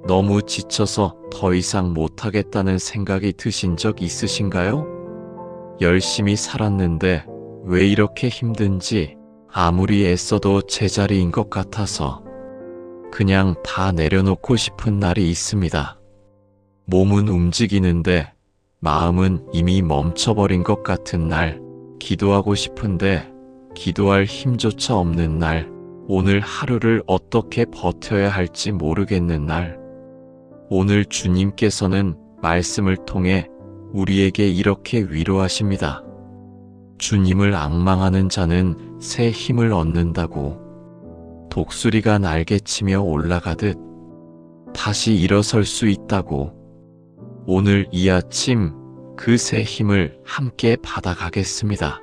너무 지쳐서 더 이상 못하겠다는 생각이 드신 적 있으신가요? 열심히 살았는데 왜 이렇게 힘든지 아무리 애써도 제자리인 것 같아서 그냥 다 내려놓고 싶은 날이 있습니다. 몸은 움직이는데 마음은 이미 멈춰버린 것 같은 날, 기도하고 싶은데 기도할 힘조차 없는 날, 오늘 하루를 어떻게 버텨야 할지 모르겠는 날. 오늘 주님께서는 말씀을 통해 우리에게 이렇게 위로하십니다. 주님을 앙망하는 자는 새 힘을 얻는다고. 독수리가 날개치며 올라가듯 다시 일어설 수 있다고. 오늘 이 아침 그 새 힘을 함께 받아가겠습니다.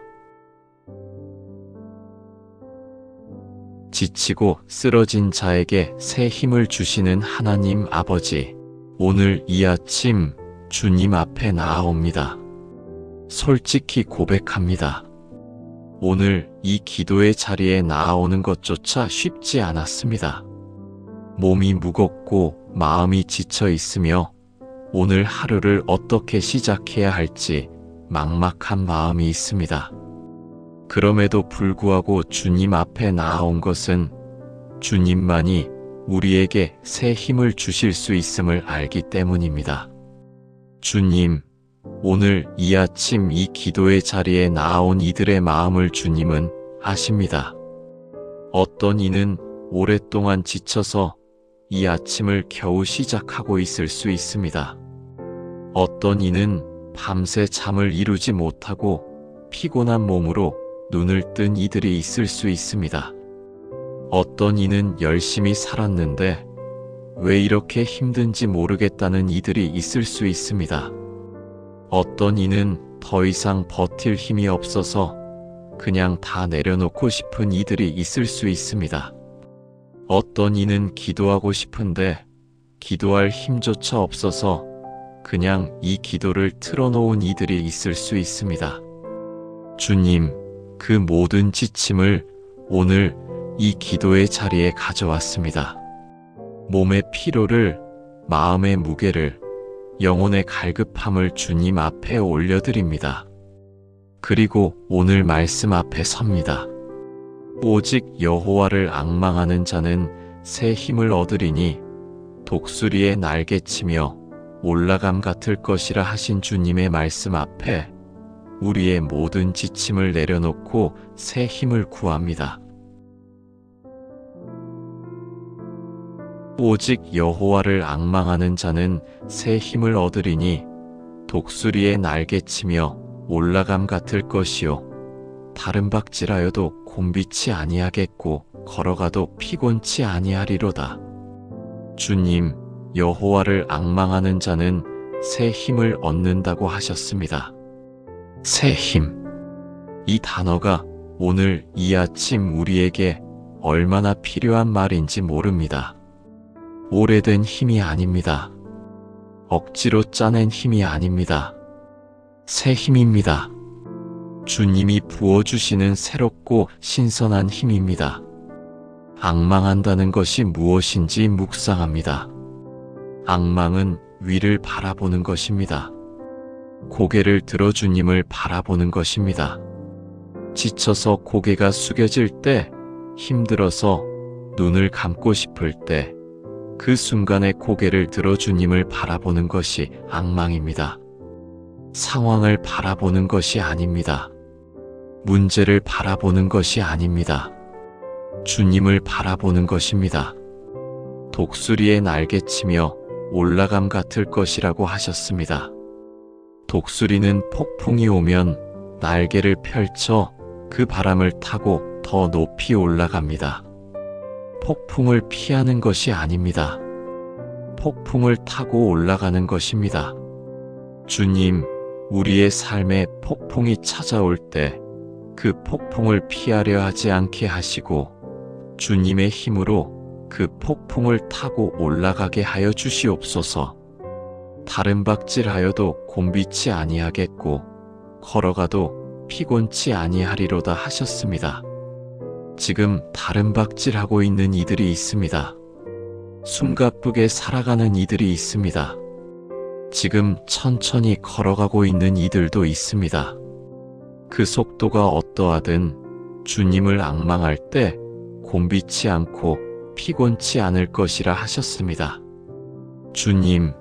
지치고 쓰러진 자에게 새 힘을 주시는 하나님 아버지, 오늘 이 아침 주님 앞에 나아옵니다. 솔직히 고백합니다. 오늘 이 기도의 자리에 나아오는 것조차 쉽지 않았습니다. 몸이 무겁고 마음이 지쳐 있으며 오늘 하루를 어떻게 시작해야 할지 막막한 마음이 있습니다. 그럼에도 불구하고 주님 앞에 나아온 것은 주님만이 우리에게 새 힘을 주실 수 있음을 알기 때문입니다. 주님, 오늘 이 아침 이 기도의 자리에 나아온 이들의 마음을 주님은 아십니다. 어떤 이는 오랫동안 지쳐서 이 아침을 겨우 시작하고 있을 수 있습니다. 어떤 이는 밤새 잠을 이루지 못하고 피곤한 몸으로 눈을 뜬 이들이 있을 수 있습니다. 어떤 이는 열심히 살았는데 왜 이렇게 힘든지 모르겠다는 이들이 있을 수 있습니다. 어떤 이는 더 이상 버틸 힘이 없어서 그냥 다 내려놓고 싶은 이들이 있을 수 있습니다. 어떤 이는 기도하고 싶은데 기도할 힘조차 없어서 그냥 이 기도를 틀어놓은 이들이 있을 수 있습니다. 주님, 그 모든 지침을 오늘 이 기도의 자리에 가져왔습니다. 몸의 피로를, 마음의 무게를, 영혼의 갈급함을 주님 앞에 올려드립니다. 그리고 오늘 말씀 앞에 섭니다. 오직 여호와를 앙망하는 자는 새 힘을 얻으리니 독수리의 날개치며 올라감 같을 것이라 하신 주님의 말씀 앞에 우리의 모든 지침을 내려놓고 새 힘을 구합니다. 오직 여호와를 앙망하는 자는 새 힘을 얻으리니 독수리의 날개치며 올라감 같을 것이요 다른 박질하여도 곤비치 아니하겠고 걸어가도 피곤치 아니하리로다. 주님, 여호와를 앙망하는 자는 새 힘을 얻는다고 하셨습니다. 새 힘. 이 단어가 오늘 이 아침 우리에게 얼마나 필요한 말인지 모릅니다. 오래된 힘이 아닙니다. 억지로 짜낸 힘이 아닙니다. 새 힘입니다. 주님이 부어주시는 새롭고 신선한 힘입니다. 앙망한다는 것이 무엇인지 묵상합니다. 앙망은 위를 바라보는 것입니다. 고개를 들어 주님을 바라보는 것입니다. 지쳐서 고개가 숙여질 때, 힘들어서 눈을 감고 싶을 때, 그 순간에 고개를 들어 주님을 바라보는 것이 앙망입니다. 상황을 바라보는 것이 아닙니다. 문제를 바라보는 것이 아닙니다. 주님을 바라보는 것입니다. 독수리의 날개치며 올라감 같을 것이라고 하셨습니다. 독수리는 폭풍이 오면 날개를 펼쳐 그 바람을 타고 더 높이 올라갑니다. 폭풍을 피하는 것이 아닙니다. 폭풍을 타고 올라가는 것입니다. 주님, 우리의 삶에 폭풍이 찾아올 때 그 폭풍을 피하려 하지 않게 하시고 주님의 힘으로 그 폭풍을 타고 올라가게 하여 주시옵소서. 다른 박질하여도 곤비치 아니하겠고 걸어가도 피곤치 아니하리로다 하셨습니다. 지금 다른 박질하고 있는 이들이 있습니다. 숨가쁘게 살아가는 이들이 있습니다. 지금 천천히 걸어가고 있는 이들도 있습니다. 그 속도가 어떠하든 주님을 앙망할 때 곤비치 않고 피곤치 않을 것이라 하셨습니다. 주님,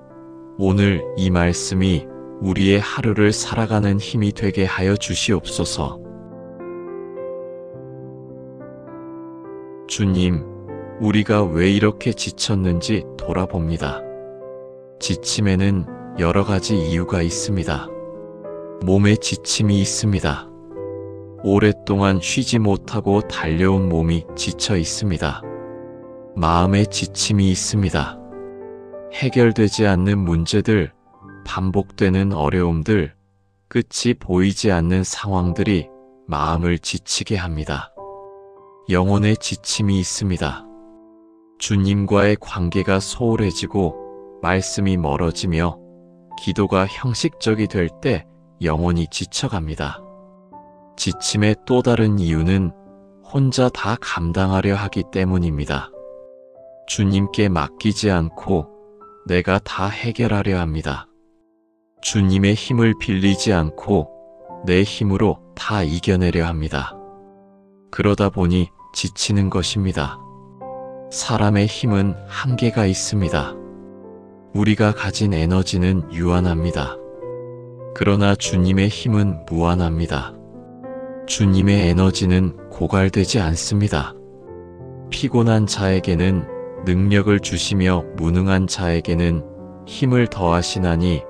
오늘 이 말씀이 우리의 하루를 살아가는 힘이 되게 하여 주시옵소서. 주님, 우리가 왜 이렇게 지쳤는지 돌아봅니다. 지침에는 여러 가지 이유가 있습니다. 몸에 지침이 있습니다. 오랫동안 쉬지 못하고 달려온 몸이 지쳐 있습니다. 마음에 지침이 있습니다. 해결되지 않는 문제들, 반복되는 어려움들, 끝이 보이지 않는 상황들이 마음을 지치게 합니다. 영혼의 지침이 있습니다. 주님과의 관계가 소홀해지고 말씀이 멀어지며 기도가 형식적이 될 때 영혼이 지쳐갑니다. 지침의 또 다른 이유는 혼자 다 감당하려 하기 때문입니다. 주님께 맡기지 않고 내가 다 해결하려 합니다. 주님의 힘을 빌리지 않고 내 힘으로 다 이겨내려 합니다. 그러다 보니 지치는 것입니다. 사람의 힘은 한계가 있습니다. 우리가 가진 에너지는 유한합니다. 그러나 주님의 힘은 무한합니다. 주님의 에너지는 고갈되지 않습니다. 피곤한 자에게는 능력을 주시며 무능한 자에게는 힘을 더하시나니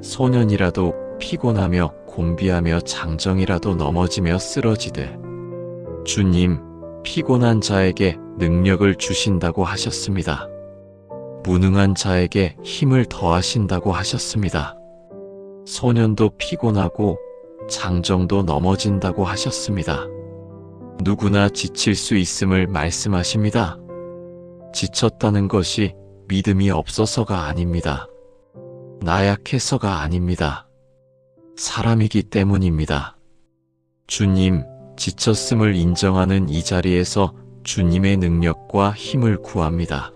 소년이라도 피곤하며 곤비하며 장정이라도 넘어지며 쓰러지되 주님, 피곤한 자에게 능력을 주신다고 하셨습니다. 무능한 자에게 힘을 더하신다고 하셨습니다. 소년도 피곤하고 장정도 넘어진다고 하셨습니다. 누구나 지칠 수 있음을 말씀하십니다. 지쳤다는 것이 믿음이 없어서가 아닙니다. 나약해서가 아닙니다. 사람이기 때문입니다. 주님, 지쳤음을 인정하는 이 자리에서 주님의 능력과 힘을 구합니다.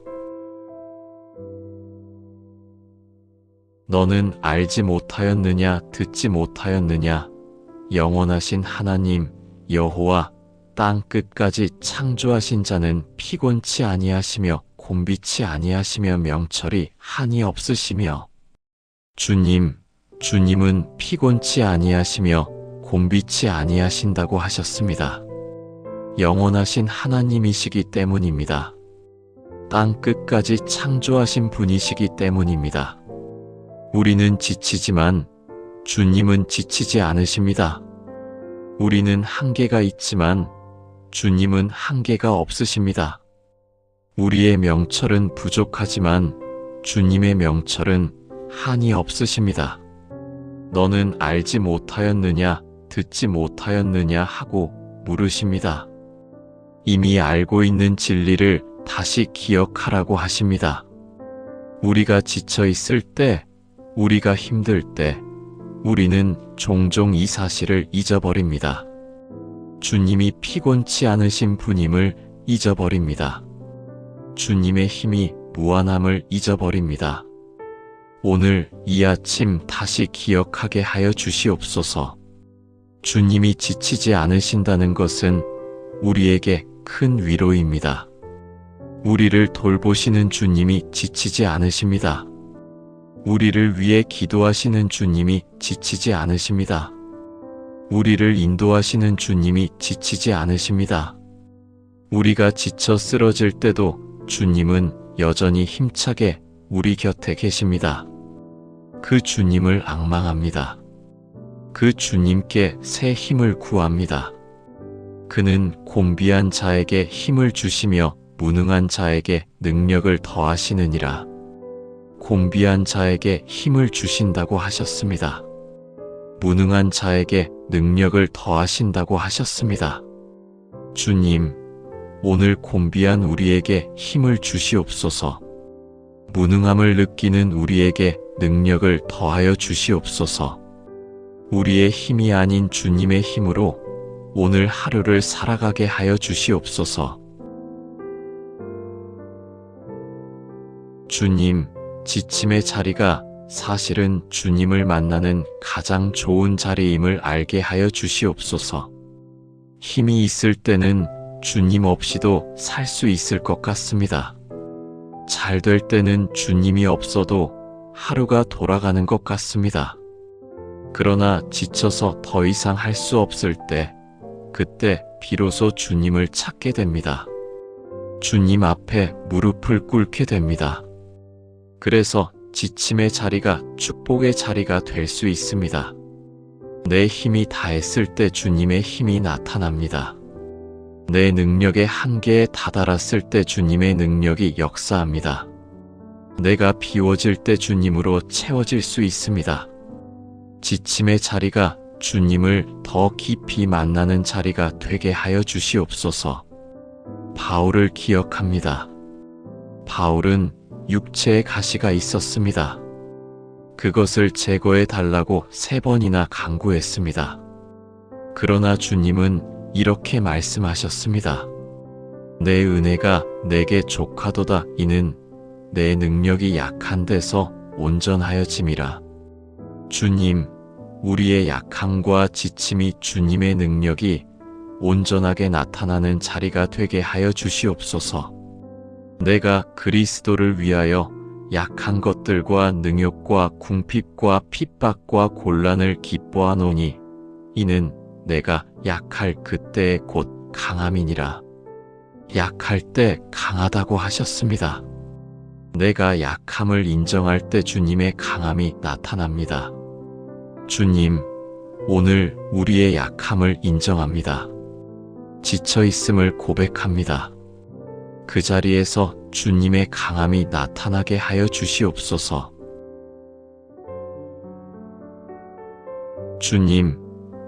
너는 알지 못하였느냐, 듣지 못하였느냐? 영원하신 하나님 여호와 땅 끝까지 창조하신 자는 피곤치 아니하시며 곤비치 아니하시며 명철이 한이 없으시며 주님은 피곤치 아니하시며 곤비치 아니하신다고 하셨습니다. 영원하신 하나님이시기 때문입니다. 땅 끝까지 창조하신 분이시기 때문입니다. 우리는 지치지만 주님은 지치지 않으십니다. 우리는 한계가 있지만 주님은 한계가 없으십니다. 우리의 명철은 부족하지만 주님의 명철은 한이 없으십니다. 너는 알지 못하였느냐, 듣지 못하였느냐 하고 물으십니다. 이미 알고 있는 진리를 다시 기억하라고 하십니다. 우리가 지쳐 있을 때, 우리가 힘들 때, 우리는 종종 이 사실을 잊어버립니다. 주님이 피곤치 않으신 분임을 잊어버립니다. 주님의 힘이 무한함을 잊어버립니다. 오늘 이 아침 다시 기억하게 하여 주시옵소서. 주님이 지치지 않으신다는 것은 우리에게 큰 위로입니다. 우리를 돌보시는 주님이 지치지 않으십니다. 우리를 위해 기도하시는 주님이 지치지 않으십니다. 우리를 인도하시는 주님이 지치지 않으십니다. 우리가 지쳐 쓰러질 때도 주님은 여전히 힘차게 우리 곁에 계십니다. 그 주님을 앙망합니다. 그 주님께 새 힘을 구합니다. 그는 곤비한 자에게 힘을 주시며 무능한 자에게 능력을 더하시느니라. 곤비한 자에게 힘을 주신다고 하셨습니다. 무능한 자에게 능력을 더하신다고 하셨습니다. 주님, 오늘 곤비한 우리에게 힘을 주시옵소서. 무능함을 느끼는 우리에게 능력을 더하여 주시옵소서. 우리의 힘이 아닌 주님의 힘으로 오늘 하루를 살아가게 하여 주시옵소서. 주님, 지침의 자리가 사실은 주님을 만나는 가장 좋은 자리임을 알게 하여 주시옵소서. 힘이 있을 때는 주님 없이도 살 수 있을 것 같습니다. 잘 될 때는 주님이 없어도 하루가 돌아가는 것 같습니다. 그러나 지쳐서 더 이상 할 수 없을 때, 그때 비로소 주님을 찾게 됩니다. 주님 앞에 무릎을 꿇게 됩니다. 그래서 지침의 자리가 축복의 자리가 될 수 있습니다. 내 힘이 다했을 때 주님의 힘이 나타납니다. 내 능력의 한계에 다다랐을 때 주님의 능력이 역사합니다. 내가 비워질 때 주님으로 채워질 수 있습니다. 지침의 자리가 주님을 더 깊이 만나는 자리가 되게 하여 주시옵소서. 바울을 기억합니다. 바울은 육체의 가시가 있었습니다. 그것을 제거해 달라고 3번이나 간구했습니다. 그러나 주님은 이렇게 말씀하셨습니다. 내 은혜가 내게 족하도다. 이는 내 능력이 약한 데서 온전하여짐이라. 주님, 우리의 약함과 지침이 주님의 능력이 온전하게 나타나는 자리가 되게 하여 주시옵소서. 내가 그리스도를 위하여 약한 것들과 능욕과 궁핍과 핍박과 곤란을 기뻐하노니 이는 내가 약할 그때의 곧 강함이니라. 약할 때 강하다고 하셨습니다. 내가 약함을 인정할 때 주님의 강함이 나타납니다. 주님, 오늘 우리의 약함을 인정합니다. 지쳐 있음을 고백합니다. 그 자리에서 주님의 강함이 나타나게 하여 주시옵소서. 주님,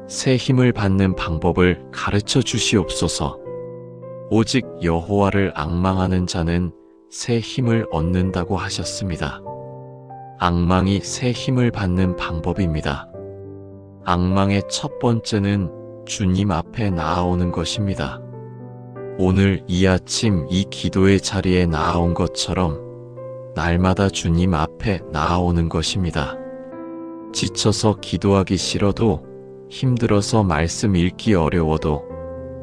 새 힘을 받는 방법을 가르쳐 주시옵소서. 오직 여호와를 앙망하는 자는 새 힘을 얻는다고 하셨습니다. 앙망이 새 힘을 받는 방법입니다. 앙망의 첫 번째는 주님 앞에 나아오는 것입니다. 오늘 이 아침 이 기도의 자리에 나아온 것처럼 날마다 주님 앞에 나아오는 것입니다. 지쳐서 기도하기 싫어도 힘들어서 말씀 읽기 어려워도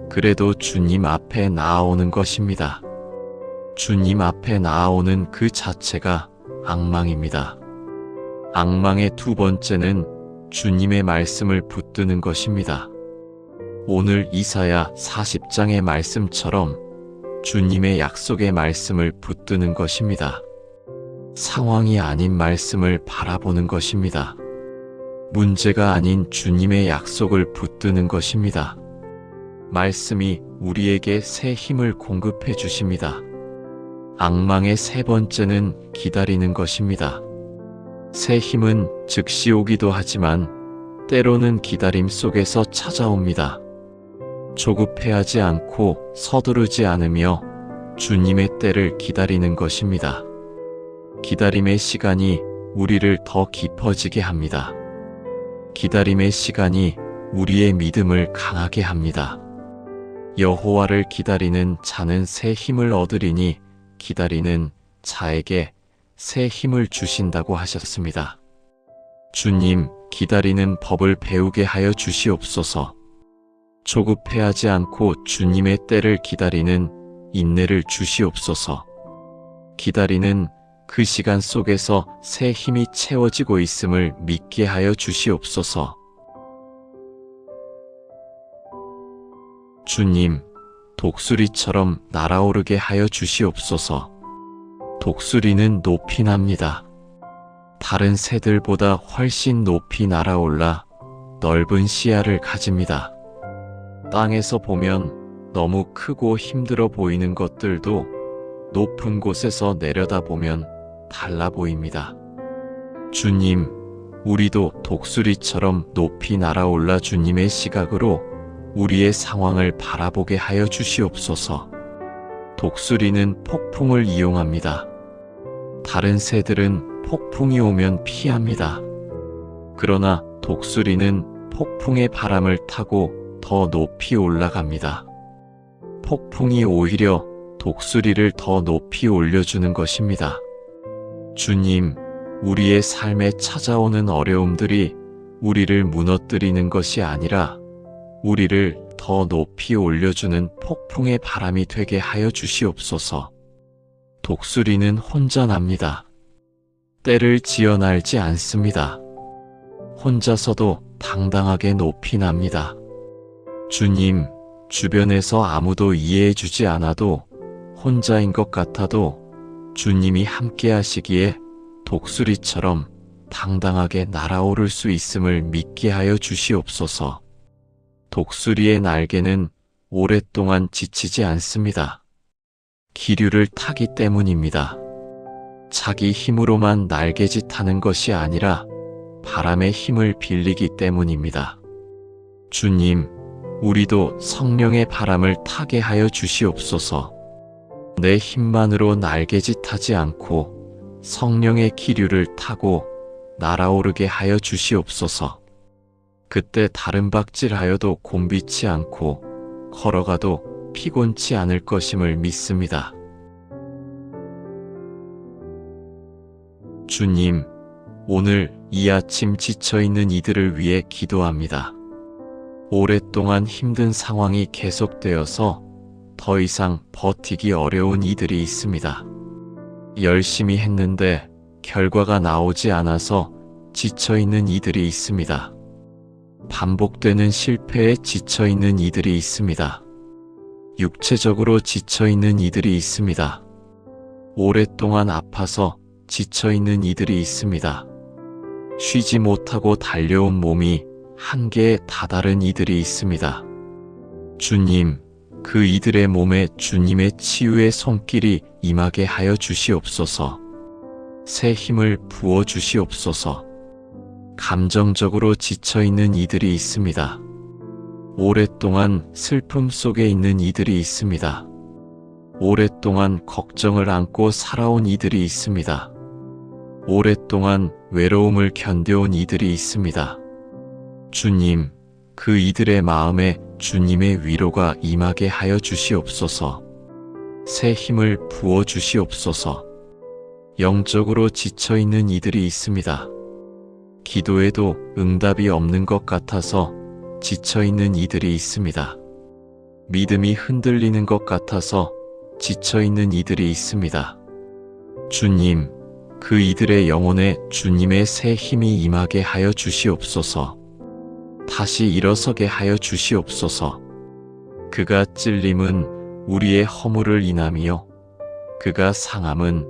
그래도 주님 앞에 나아오는 것입니다. 주님 앞에 나아오는 그 자체가 앙망입니다. 앙망의 두 번째는 주님의 말씀을 붙드는 것입니다. 오늘 이사야 40장의 말씀처럼 주님의 약속의 말씀을 붙드는 것입니다. 상황이 아닌 말씀을 바라보는 것입니다. 문제가 아닌 주님의 약속을 붙드는 것입니다. 말씀이 우리에게 새 힘을 공급해 주십니다. 앙망의 세 번째는 기다리는 것입니다. 새 힘은 즉시 오기도 하지만 때로는 기다림 속에서 찾아옵니다. 조급해하지 않고 서두르지 않으며 주님의 때를 기다리는 것입니다. 기다림의 시간이 우리를 더 깊어지게 합니다. 기다림의 시간이 우리의 믿음을 강하게 합니다. 여호와를 기다리는 자는 새 힘을 얻으리니 기다리는 자에게 새 힘을 주신다고 하셨습니다. 주님, 기다리는 법을 배우게 하여 주시옵소서. 조급해하지 않고 주님의 때를 기다리는 인내를 주시옵소서. 기다리는 그 시간 속에서 새 힘이 채워지고 있음을 믿게 하여 주시옵소서. 주님, 독수리처럼 날아오르게 하여 주시옵소서. 독수리는 높이 납니다. 다른 새들보다 훨씬 높이 날아올라 넓은 시야를 가집니다. 땅에서 보면 너무 크고 힘들어 보이는 것들도 높은 곳에서 내려다보면 달라 보입니다. 주님, 우리도 독수리처럼 높이 날아올라 주님의 시각으로 우리의 상황을 바라보게 하여 주시옵소서. 독수리는 폭풍을 이용합니다. 다른 새들은 폭풍이 오면 피합니다. 그러나 독수리는 폭풍의 바람을 타고 더 높이 올라갑니다. 폭풍이 오히려 독수리를 더 높이 올려주는 것입니다. 주님, 우리의 삶에 찾아오는 어려움들이 우리를 무너뜨리는 것이 아니라 우리를 더 높이 올려주는 폭풍의 바람이 되게 하여 주시옵소서. 독수리는 혼자 납니다. 떼를 지어 날지 않습니다. 혼자서도 당당하게 높이 납니다. 주님, 주변에서 아무도 이해해 주지 않아도 혼자인 것 같아도 주님이 함께 하시기에 독수리처럼 당당하게 날아오를 수 있음을 믿게 하여 주시옵소서. 독수리의 날개는 오랫동안 지치지 않습니다. 기류를 타기 때문입니다. 자기 힘으로만 날개짓하는 것이 아니라 바람의 힘을 빌리기 때문입니다. 주님, 우리도 성령의 바람을 타게 하여 주시옵소서. 내 힘만으로 날개짓하지 않고 성령의 기류를 타고 날아오르게 하여 주시옵소서. 그때 다른 박질하여도 곤비치 않고 걸어가도 피곤치 않을 것임을 믿습니다. 주님, 오늘 이 아침 지쳐있는 이들을 위해 기도합니다. 오랫동안 힘든 상황이 계속되어서 더 이상 버티기 어려운 이들이 있습니다. 열심히 했는데 결과가 나오지 않아서 지쳐있는 이들이 있습니다. 반복되는 실패에 지쳐있는 이들이 있습니다. 육체적으로 지쳐있는 이들이 있습니다. 오랫동안 아파서 지쳐있는 이들이 있습니다. 쉬지 못하고 달려온 몸이 한계에 다다른 이들이 있습니다. 주님, 그 이들의 몸에 주님의 치유의 손길이 임하게 하여 주시옵소서. 새 힘을 부어 주시옵소서. 감정적으로 지쳐있는 이들이 있습니다. 오랫동안 슬픔 속에 있는 이들이 있습니다. 오랫동안 걱정을 안고 살아온 이들이 있습니다. 오랫동안 외로움을 견뎌온 이들이 있습니다. 주님, 그 이들의 마음에 주님의 위로가 임하게 하여 주시옵소서. 새 힘을 부어 주시옵소서. 영적으로 지쳐있는 이들이 있습니다. 기도에도 응답이 없는 것 같아서 지쳐있는 이들이 있습니다. 믿음이 흔들리는 것 같아서 지쳐있는 이들이 있습니다. 주님, 그 이들의 영혼에 주님의 새 힘이 임하게 하여 주시옵소서. 다시 일어서게 하여 주시옵소서. 그가 찔림은 우리의 허물을 인함이요 그가 상함은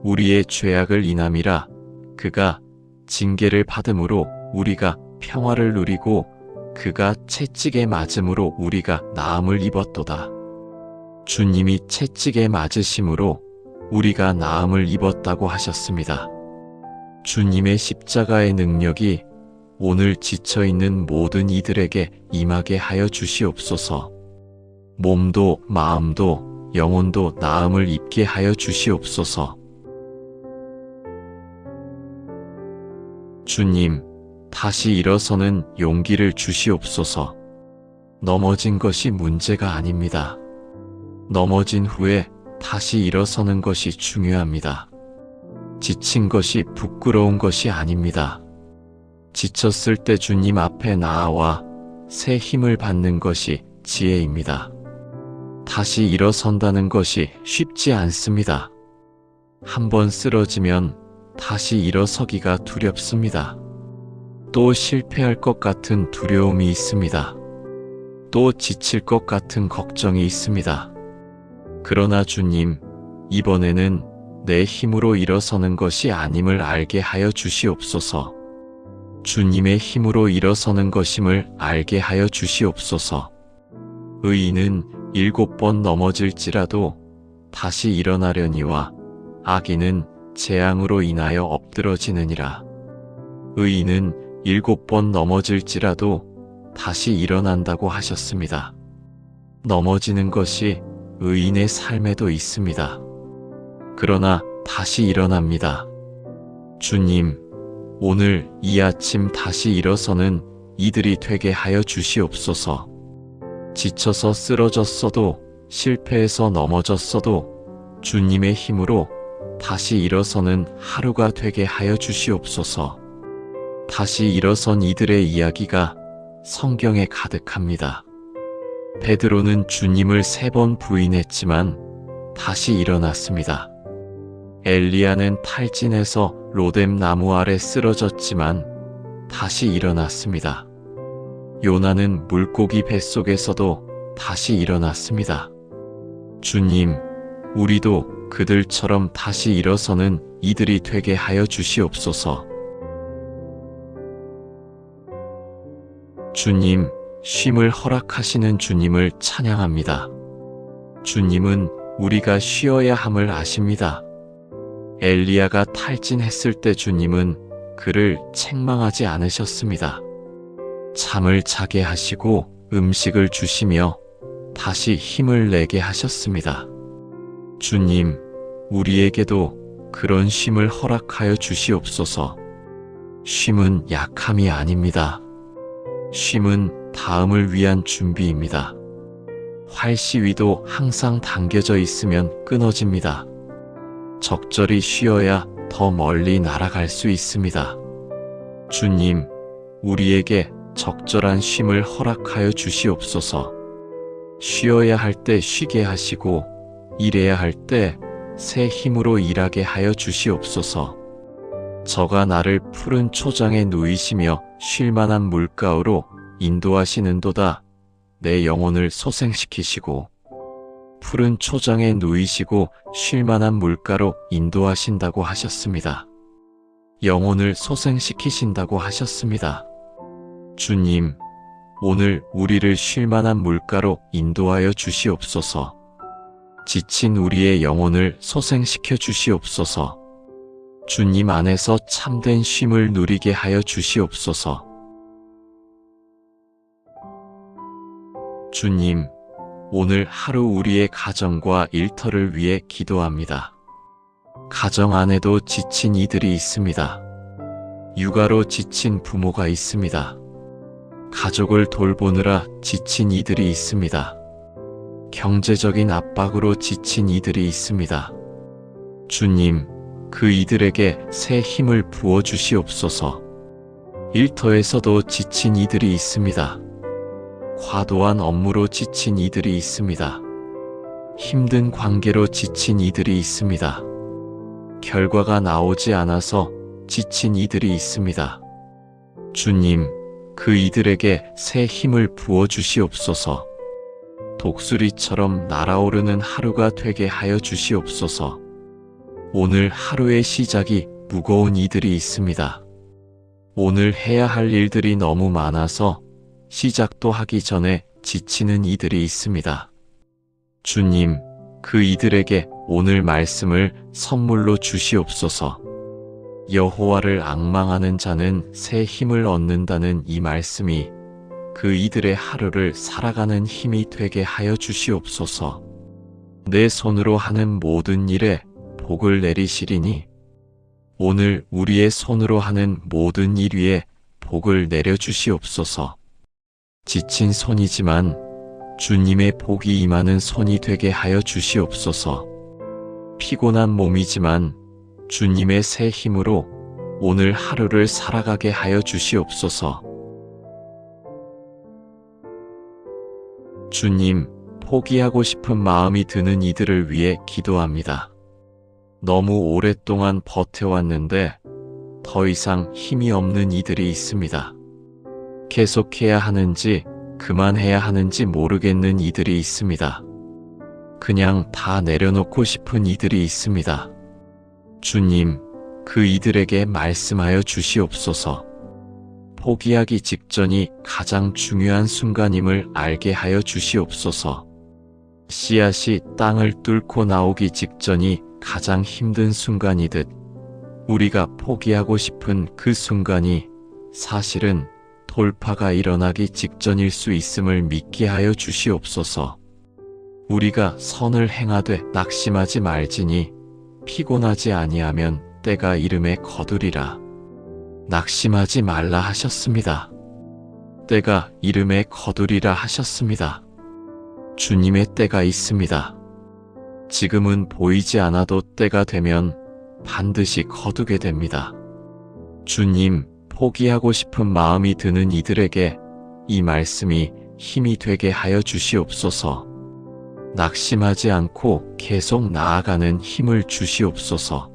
우리의 죄악을 인함이라. 그가 징계를 받음으로 우리가 평화를 누리고 그가 채찍에 맞음으로 우리가 나음을 입었도다. 주님이 채찍에 맞으심으로 우리가 나음을 입었다고 하셨습니다. 주님의 십자가의 능력이 오늘 지쳐있는 모든 이들에게 임하게 하여 주시옵소서. 몸도 마음도 영혼도 나음을 입게 하여 주시옵소서. 주님, 다시 일어서는 용기를 주시옵소서. 넘어진 것이 문제가 아닙니다. 넘어진 후에 다시 일어서는 것이 중요합니다. 지친 것이 부끄러운 것이 아닙니다. 지쳤을 때 주님 앞에 나아와 새 힘을 받는 것이 지혜입니다. 다시 일어선다는 것이 쉽지 않습니다. 한번 쓰러지면 다시 일어서기가 두렵습니다. 또 실패할 것 같은 두려움이 있습니다. 또 지칠 것 같은 걱정이 있습니다. 그러나 주님, 이번에는 내 힘으로 일어서는 것이 아님을 알게 하여 주시옵소서. 주님의 힘으로 일어서는 것임을 알게 하여 주시옵소서. 의인은 7번 넘어질지라도 다시 일어나려니와 악인은 재앙으로 인하여 엎드러지느니라. 의인은 7번 넘어질지라도 다시 일어난다고 하셨습니다. 넘어지는 것이 의인의 삶에도 있습니다. 그러나 다시 일어납니다. 주님, 오늘 이 아침 다시 일어서는 이들이 되게 하여 주시옵소서. 지쳐서 쓰러졌어도 실패해서 넘어졌어도 주님의 힘으로 다시 일어서는 하루가 되게 하여 주시옵소서. 다시 일어선 이들의 이야기가 성경에 가득합니다. 베드로는 주님을 3번 부인했지만 다시 일어났습니다. 엘리야는 탈진해서 로뎀 나무 아래 쓰러졌지만 다시 일어났습니다. 요나는 물고기 뱃속에서도 다시 일어났습니다. 주님, 우리도 그들처럼 다시 일어서는 이들이 되게 하여 주시옵소서. 주님, 쉼을 허락하시는 주님을 찬양합니다. 주님은 우리가 쉬어야 함을 아십니다. 엘리야가 탈진했을 때 주님은 그를 책망하지 않으셨습니다. 잠을 자게 하시고 음식을 주시며 다시 힘을 내게 하셨습니다. 주님, 우리에게도 그런 쉼을 허락하여 주시옵소서. 쉼은 약함이 아닙니다. 쉼은 다음을 위한 준비입니다. 활시위도 항상 당겨져 있으면 끊어집니다. 적절히 쉬어야 더 멀리 날아갈 수 있습니다. 주님, 우리에게 적절한 쉼을 허락하여 주시옵소서. 쉬어야 할 때 쉬게 하시고 일해야 할 때 새 힘으로 일하게 하여 주시옵소서. 저가 나를 푸른 초장에 누이시며 쉴만한 물가로 인도하시는도다. 내 영혼을 소생시키시고 푸른 초장에 누이시고 쉴만한 물가로 인도하신다고 하셨습니다. 영혼을 소생시키신다고 하셨습니다. 주님, 오늘 우리를 쉴만한 물가로 인도하여 주시옵소서. 지친 우리의 영혼을 소생시켜 주시옵소서. 주님 안에서 참된 쉼을 누리게 하여 주시옵소서. 주님, 오늘 하루 우리의 가정과 일터를 위해 기도합니다. 가정 안에도 지친 이들이 있습니다. 육아로 지친 부모가 있습니다. 가족을 돌보느라 지친 이들이 있습니다. 경제적인 압박으로 지친 이들이 있습니다. 주님, 그 이들에게 새 힘을 부어 주시옵소서. 일터에서도 지친 이들이 있습니다. 과도한 업무로 지친 이들이 있습니다. 힘든 관계로 지친 이들이 있습니다. 결과가 나오지 않아서 지친 이들이 있습니다. 주님, 그 이들에게 새 힘을 부어 주시옵소서. 독수리처럼 날아오르는 하루가 되게 하여 주시옵소서. 오늘 하루의 시작이 무거운 이들이 있습니다. 오늘 해야 할 일들이 너무 많아서 시작도 하기 전에 지치는 이들이 있습니다. 주님, 그 이들에게 오늘 말씀을 선물로 주시옵소서. 여호와를 앙망하는 자는 새 힘을 얻는다는 이 말씀이 그 이들의 하루를 살아가는 힘이 되게 하여 주시옵소서. 내 손으로 하는 모든 일에 복을 내리시리니 오늘 우리의 손으로 하는 모든 일 위에 복을 내려 주시옵소서. 지친 손이지만 주님의 복이 임하는 손이 되게 하여 주시옵소서. 피곤한 몸이지만 주님의 새 힘으로 오늘 하루를 살아가게 하여 주시옵소서. 주님, 포기하고 싶은 마음이 드는 이들을 위해 기도합니다. 너무 오랫동안 버텨왔는데 더 이상 힘이 없는 이들이 있습니다. 계속해야 하는지 그만해야 하는지 모르겠는 이들이 있습니다. 그냥 다 내려놓고 싶은 이들이 있습니다. 주님, 그 이들에게 말씀하여 주시옵소서. 포기하기 직전이 가장 중요한 순간임을 알게 하여 주시옵소서. 씨앗이 땅을 뚫고 나오기 직전이 가장 힘든 순간이듯 우리가 포기하고 싶은 그 순간이 사실은 돌파가 일어나기 직전일 수 있음을 믿게 하여 주시옵소서. 우리가 선을 행하되 낙심하지 말지니 피곤하지 아니하면 때가 이름에 거두리라. 낙심하지 말라 하셨습니다. 때가 이름에 거두리라 하셨습니다. 주님의 때가 있습니다. 지금은 보이지 않아도 때가 되면 반드시 거두게 됩니다. 주님, 포기하고 싶은 마음이 드는 이들에게 이 말씀이 힘이 되게 하여 주시옵소서. 낙심하지 않고 계속 나아가는 힘을 주시옵소서.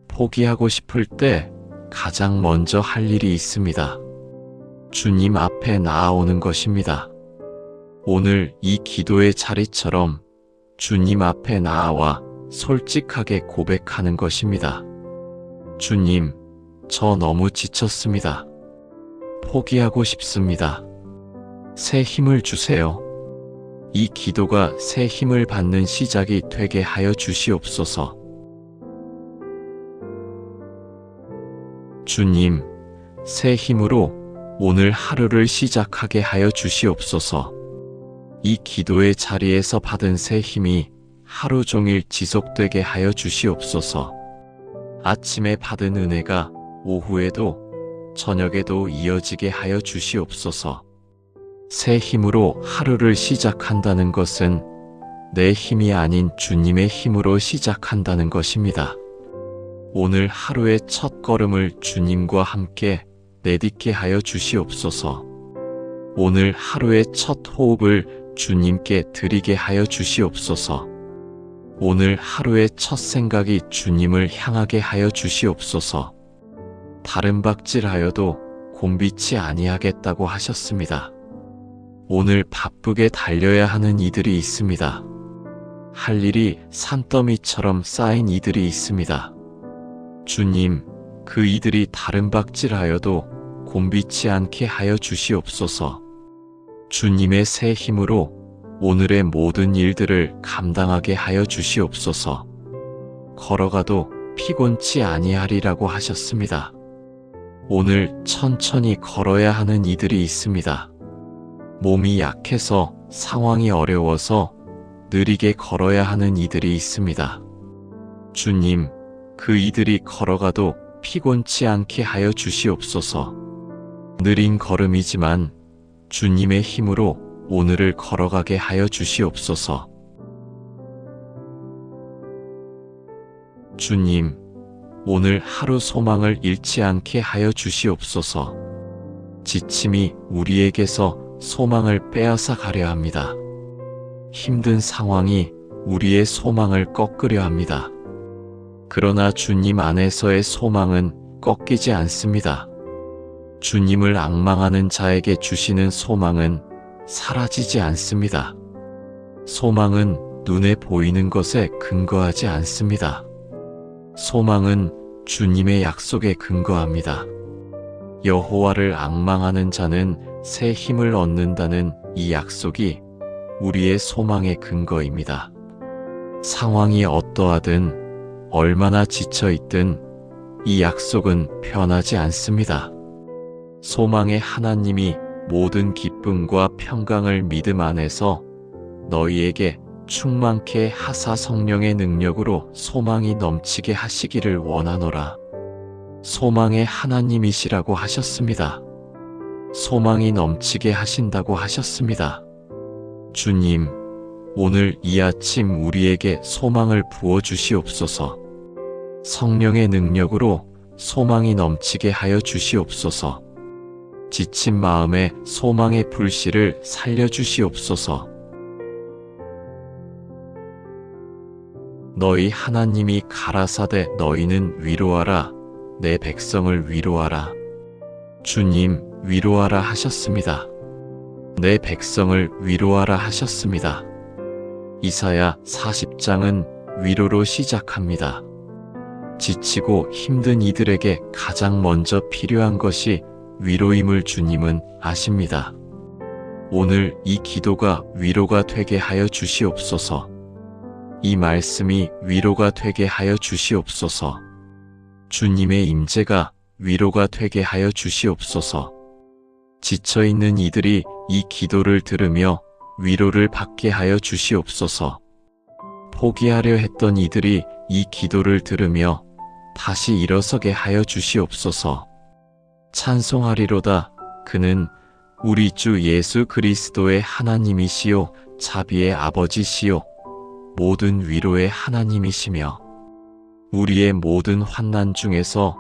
포기하고 싶을 때 가장 먼저 할 일이 있습니다. 주님 앞에 나아오는 것입니다. 오늘 이 기도의 자리처럼 주님 앞에 나아와 솔직하게 고백하는 것입니다. 주님, 저 너무 지쳤습니다. 포기하고 싶습니다. 새 힘을 주세요. 이 기도가 새 힘을 받는 시작이 되게 하여 주시옵소서. 주님, 새 힘으로 오늘 하루를 시작하게 하여 주시옵소서. 이 기도의 자리에서 받은 새 힘이 하루 종일 지속되게 하여 주시옵소서. 아침에 받은 은혜가 오후에도 저녁에도 이어지게 하여 주시옵소서. 새 힘으로 하루를 시작한다는 것은 내 힘이 아닌 주님의 힘으로 시작한다는 것입니다. 오늘 하루의 첫 걸음을 주님과 함께 내딛게 하여 주시옵소서. 오늘 하루의 첫 호흡을 주님께 드리게 하여 주시옵소서. 오늘 하루의 첫 생각이 주님을 향하게 하여 주시옵소서. 다른 박질하여도 곤비치 아니하겠다고 하셨습니다. 오늘 바쁘게 달려야 하는 이들이 있습니다. 할 일이 산더미처럼 쌓인 이들이 있습니다. 주님, 그 이들이 다른 박질하여도 곤비치 않게 하여 주시옵소서. 주님의 새 힘으로 오늘의 모든 일들을 감당하게 하여 주시옵소서. 걸어가도 피곤치 아니하리라고 하셨습니다. 오늘 천천히 걸어야 하는 이들이 있습니다. 몸이 약해서 상황이 어려워서 느리게 걸어야 하는 이들이 있습니다. 주님, 그 이들이 걸어가도 피곤치 않게 하여 주시옵소서. 느린 걸음이지만 주님의 힘으로 오늘을 걸어가게 하여 주시옵소서. 주님, 오늘 하루 소망을 잃지 않게 하여 주시옵소서. 지침이 우리에게서 소망을 빼앗아 가려 합니다. 힘든 상황이 우리의 소망을 꺾으려 합니다. 그러나 주님 안에서의 소망은 꺾이지 않습니다. 주님을 앙망하는 자에게 주시는 소망은 사라지지 않습니다. 소망은 눈에 보이는 것에 근거하지 않습니다. 소망은 주님의 약속에 근거합니다. 여호와를 앙망하는 자는 새 힘을 얻는다는 이 약속이 우리의 소망의 근거입니다. 상황이 어떠하든 얼마나 지쳐있든 이 약속은 변하지 않습니다. 소망의 하나님이 모든 기쁨과 평강을 믿음 안에서 너희에게 충만케 하사 성령의 능력으로 소망이 넘치게 하시기를 원하노라. 소망의 하나님이시라고 하셨습니다. 소망이 넘치게 하신다고 하셨습니다. 주님, 오늘 이 아침 우리에게 소망을 부어 주시옵소서. 성령의 능력으로 소망이 넘치게 하여 주시옵소서. 지친 마음에 소망의 불씨를 살려주시옵소서. 너희 하나님이 가라사대 너희는 위로하라. 내 백성을 위로하라. 주님, 위로하라 하셨습니다. 내 백성을 위로하라 하셨습니다. 이사야 40장은 위로로 시작합니다. 지치고 힘든 이들에게 가장 먼저 필요한 것이 위로임을 주님은 아십니다. 오늘 이 기도가 위로가 되게 하여 주시옵소서. 이 말씀이 위로가 되게 하여 주시옵소서. 주님의 임재가 위로가 되게 하여 주시옵소서. 지쳐있는 이들이 이 기도를 들으며 위로를 받게 하여 주시옵소서. 포기하려 했던 이들이 이 기도를 들으며 다시 일어서게 하여 주시옵소서. 찬송하리로다. 그는 우리 주 예수 그리스도의 하나님이시요 자비의 아버지시요 모든 위로의 하나님이시며 우리의 모든 환난 중에서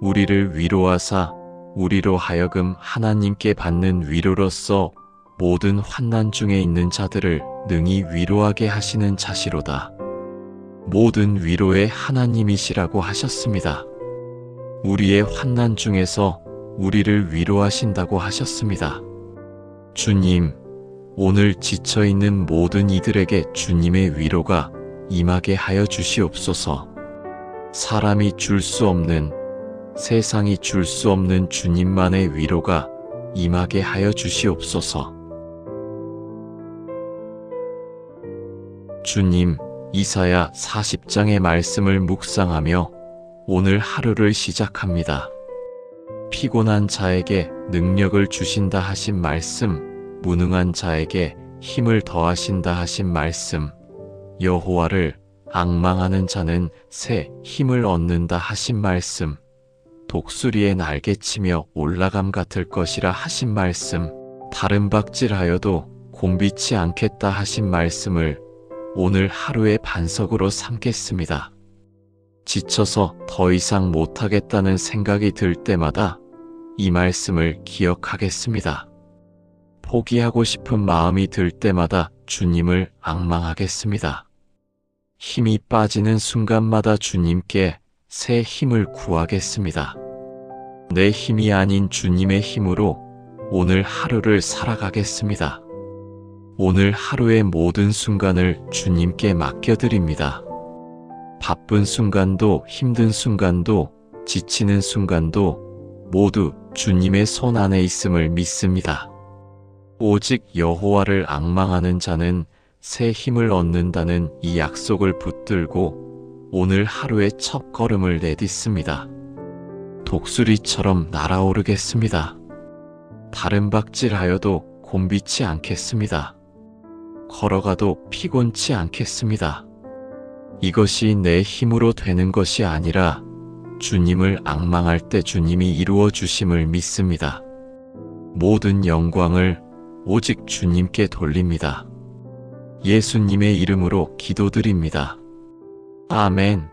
우리를 위로하사 우리로 하여금 하나님께 받는 위로로서 모든 환난 중에 있는 자들을 능히 위로하게 하시는 자시로다. 모든 위로의 하나님이시라고 하셨습니다. 우리의 환난 중에서 우리를 위로하신다고 하셨습니다. 주님, 오늘 지쳐있는 모든 이들에게 주님의 위로가 임하게 하여 주시옵소서. 사람이 줄 수 없는, 세상이 줄 수 없는 주님만의 위로가 임하게 하여 주시옵소서. 주님, 이사야 40장의 말씀을 묵상하며 오늘 하루를 시작합니다. 피곤한 자에게 능력을 주신다 하신 말씀, 무능한 자에게 힘을 더하신다 하신 말씀, 여호와를 앙망하는 자는 새 힘을 얻는다 하신 말씀, 독수리의 날개치며 올라감 같을 것이라 하신 말씀, 다른 박질하여도 곤비치 않겠다 하신 말씀을 오늘 하루의 반석으로 삼겠습니다. 지쳐서 더 이상 못하겠다는 생각이 들 때마다 이 말씀을 기억하겠습니다. 포기하고 싶은 마음이 들 때마다 주님을 앙망하겠습니다. 힘이 빠지는 순간마다 주님께 새 힘을 구하겠습니다. 내 힘이 아닌 주님의 힘으로 오늘 하루를 살아가겠습니다. 오늘 하루의 모든 순간을 주님께 맡겨드립니다. 바쁜 순간도 힘든 순간도 지치는 순간도 모두 주님의 손 안에 있음을 믿습니다. 오직 여호와를 앙망하는 자는 새 힘을 얻는다는 이 약속을 붙들고 오늘 하루의 첫 걸음을 내딛습니다. 독수리처럼 날아오르겠습니다. 다른 박질하여도 곤비치 않겠습니다. 걸어가도 피곤치 않겠습니다. 이것이 내 힘으로 되는 것이 아니라 주님을 앙망할 때 주님이 이루어 주심을 믿습니다. 모든 영광을 오직 주님께 돌립니다. 예수님의 이름으로 기도드립니다. 아멘.